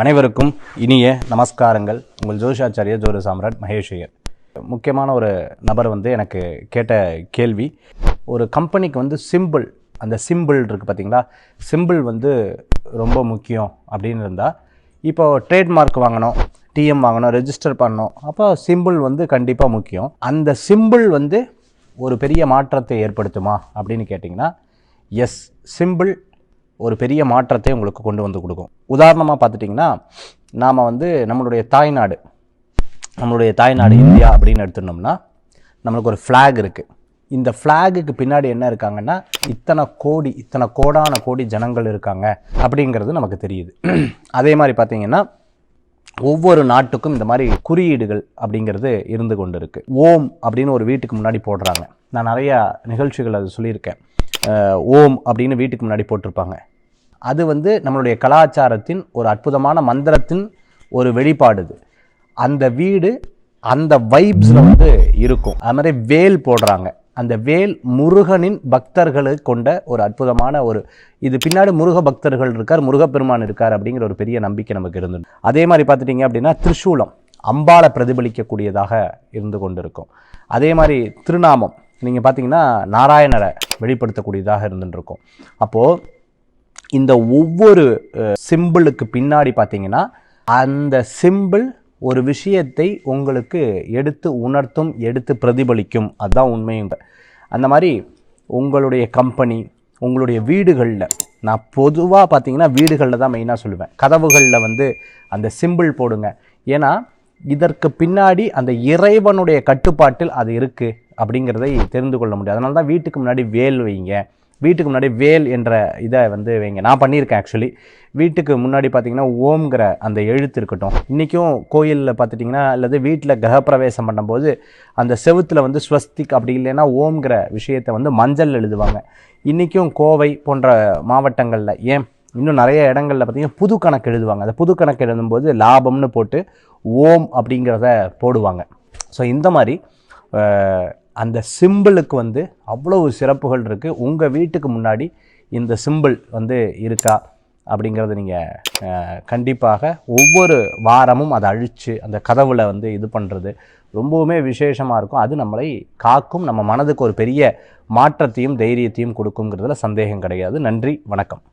அனைவருக்கும் இனிய நமஸ்காரங்கள். உங்கள் ஜோதிஷாச்சாரிய ஜோதிட சாம்ராட் மகேஷ் ஐயர். முக்கியமான ஒரு நபர் எனக்கு கேட்ட கேள்வி, ஒரு கம்பெனிக்கு சிம்பிள், அந்த சிம்பிள் இருக்குது பார்த்தீங்களா, சிம்பிள் ரொம்ப முக்கியம் அப்படின்னு இருந்தால், இப்போ ட்ரேட்மார்க் வாங்கணும், டிஎம் வாங்கணும், ரெஜிஸ்டர் பண்ணணும், அப்போ சிம்பிள் கண்டிப்பாக முக்கியம். அந்த சிம்பிள் ஒரு பெரிய மாற்றத்தை ஏற்படுத்துமா அப்படின்னு கேட்டிங்கன்னா, எஸ், சிம்பிள் ஒரு பெரிய மாற்றத்தை உங்களுக்கு கொண்டு கொடுக்கும். உதாரணமாக பார்த்துட்டிங்கன்னா, நாம் நம்மளுடைய தாய்நாடு இந்தியா அப்படின்னு எடுத்துட்டோம்னா, நம்மளுக்கு ஒரு ஃப்ளாக் இருக்குது. இந்த ஃப்ளாகுக்கு பின்னாடி என்ன இருக்காங்கன்னா, இத்தனை கோடான கோடி ஜனங்கள் இருக்காங்க அப்படிங்கிறது நமக்கு தெரியுது. அதே மாதிரி பார்த்திங்கன்னா, ஒவ்வொரு நாட்டுக்கும் இந்த மாதிரி குறியீடுகள் அப்படிங்கிறது இருந்து கொண்டு இருக்குது. ஓம் அப்படின்னு ஒரு வீட்டுக்கு முன்னாடி போடுறாங்க. நான் நிறையா நிகழ்ச்சிகள் அது சொல்லியிருக்கேன். ஓம் அப்படின்னு வீட்டுக்கு முன்னாடி போட்டிருப்பாங்க. அது நம்மளுடைய கலாச்சாரத்தின் ஒரு அற்புதமான மந்திரத்தின் ஒரு வெளிப்பாடு. அந்த வீடு அந்த வைப்ஸில் இருக்கும். அது மாதிரி வேல் போடுறாங்க. அந்த வேல் முருகனின் பக்தர்களுக்கு கொண்ட ஒரு அற்புதமான இது பின்னாடி முருக பக்தர்கள் இருக்கார், முருகப்பெருமான் இருக்கார் அப்படிங்கிற ஒரு பெரிய நம்பிக்கை நமக்கு இருந்தது. அதே மாதிரி பார்த்துட்டிங்க அப்படின்னா, திரிசூலம் அம்பாளை பிரதிபலிக்கக்கூடியதாக இருந்து கொண்டு இருக்கும். அதே மாதிரி திருநாமம் நீங்கள் பார்த்தீங்கன்னா நாராயணரை வெளிப்படுத்தக்கூடியதாக இருந்துருக்கும். அப்போது இந்த ஒவ்வொரு சிம்பிளுக்கு பின்னாடி பார்த்தீங்கன்னா, அந்த சிம்பிள் ஒரு விஷயத்தை உங்களுக்கு எடுத்து உணர்த்தும், எடுத்து பிரதிபலிக்கும். அதுதான் உண்மையும். அந்த மாதிரி உங்களுடைய கம்பெனி, உங்களுடைய வீடுகளில், நான் பொதுவாக பார்த்தீங்கன்னா வீடுகளில் தான் மெயினாக சொல்லுவேன், கதவுகளில் அந்த சிம்பிள் போடுங்க. ஏன்னா இதற்கு பின்னாடி அந்த இறைவனுடைய கட்டுப்பாட்டில் அது இருக்குது அப்படிங்கிறதை தெரிந்து கொள்ள முடியாது. அதனால தான் வீட்டுக்கு முன்னாடி வேல் வைங்க. வீட்டுக்கு முன்னாடி வேல் என்ற இதை வைங்க. நான் பண்ணியிருக்கேன். ஆக்சுவலி வீட்டுக்கு முன்னாடி பார்த்தீங்கன்னா ஓம்ங்கிற அந்த எழுத்து இருக்கட்டும். இன்றைக்கும் கோயிலில் பார்த்துட்டிங்கன்னா, அல்லது வீட்டில் கிரகப்பிரவேசம் பண்ணும்போது அந்த செவுத்தில் ஸ்வஸ்திக் அப்படி இல்லைன்னா ஓம்ங்கிற விஷயத்தை மஞ்சள் எழுதுவாங்க. இன்றைக்கும் கோவை போன்ற மாவட்டங்களில், ஏன் இன்னும் நிறைய இடங்களில் பார்த்திங்கன்னா புது கணக்கு எழுதுவாங்க. அந்த புது கணக்கு எழுதும்போது லாபம்னு போட்டு ஓம் அப்படிங்கிறத போடுவாங்க. ஸோ இந்த மாதிரி அந்த சிம்பிளுக்கு அவ்வளவு சிறப்புகள் இருக்குது. உங்கள் வீட்டுக்கு முன்னாடி இந்த சிம்பிள் இருக்கா அப்படிங்கிறத நீங்கள் கண்டிப்பாக ஒவ்வொரு வாரமும் அதை அழித்து அந்த கதவுல இது பண்ணுறது ரொம்பவுமே விசேஷமாக இருக்கும். அது நம்மளை காக்கும், நம்ம மனதுக்கு ஒரு பெரிய மாற்றத்தையும் தைரியத்தையும் கொடுக்குங்கிறதுல சந்தேகம் கிடையாது. நன்றி, வணக்கம்.